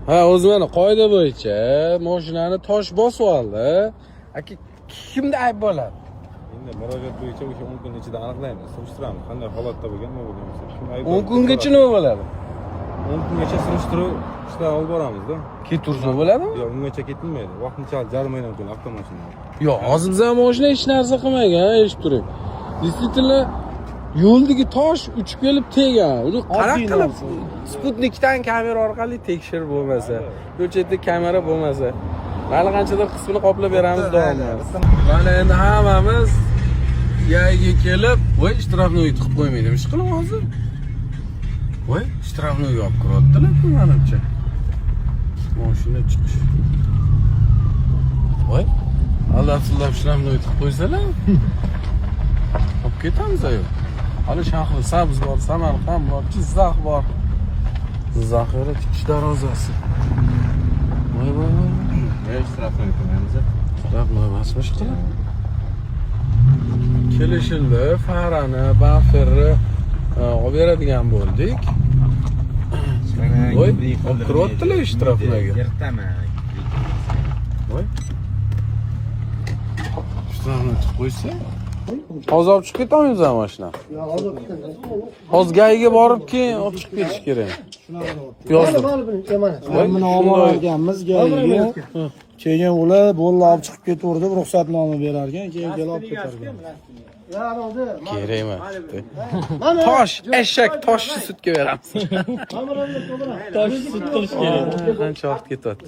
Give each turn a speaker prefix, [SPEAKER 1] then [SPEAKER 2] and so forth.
[SPEAKER 1] Ha, o'zi mana qoida bo'yicha mashinani tosh bosib oldi. Aka, kimda ayb bo'ladi?
[SPEAKER 2] Endi murojaat bo'yicha o'sha 10 kun ichida aniqlaymiz, surishtiramiz. Qanday holatda bo'lgan, nima bo'lgan bo'lsa. Kim ayb
[SPEAKER 1] 10 kungacha nima bo'ladi?
[SPEAKER 2] 10 kungacha surishtiruv ishlari olib boramizda.
[SPEAKER 1] Ketursa bo'ladimi?
[SPEAKER 2] Yo'q, ungacha ketilmaydi. Vaqtinchalik jarimadan keyin avtomashina.
[SPEAKER 1] Yo'q, hozir bizning mashina hech narsa qilmagan, eshitib turing. Действительно yo'ldagi tosh uchib kelib tegan. Uni qanaqa qilib Sputnikdan kamera orqali tekshirib bo'lmasa, yo'l chetida kamera bo'lmasa, hali qanchadir qismini qoplab beramiz davomimiz. Mana endi hammamiz yayga kelib, voy ishtirokni tiqib qo'ymaydi. Ish qilib hozir. Voy, ishtirokni olib kiryaptilar, menimcha. Mashina chiqish. Voy, Alloh ishtirokni tiqib qo'ysalar. Olib ketamiz-ku. Hali Shahri Sabz bor, Samarqand bor, Jizzax bor. Zaxira chiqish darvozasi. Voy.
[SPEAKER 2] Ishtirokni qilamiz.
[SPEAKER 1] Ishtirokni emasmish qilib. Kelishildi, farani, bamperni olib beradigan bo'ldik. Voy, olib kiryaptilar ishtirokniga.
[SPEAKER 2] Ertaman.
[SPEAKER 1] Voy. Ishtirokni tiqib qo'ysa. Hozir olib chiqib ketamiz mashina. Hozir gayiga borib keyin olib chiqib ketish kerak. Yozdim.
[SPEAKER 3] Buni olib borganmiz gayiga. Keyin ular bo'ldi olib chiqib ketaverdi, ruxsatnoma berarkan, keyin kelib olib ketargan.
[SPEAKER 1] Kerak emas. Tosh, eshak, toshni sutga beramiz.
[SPEAKER 3] Tosh sut qilish kerak.
[SPEAKER 1] Qancha vaqt ketadi?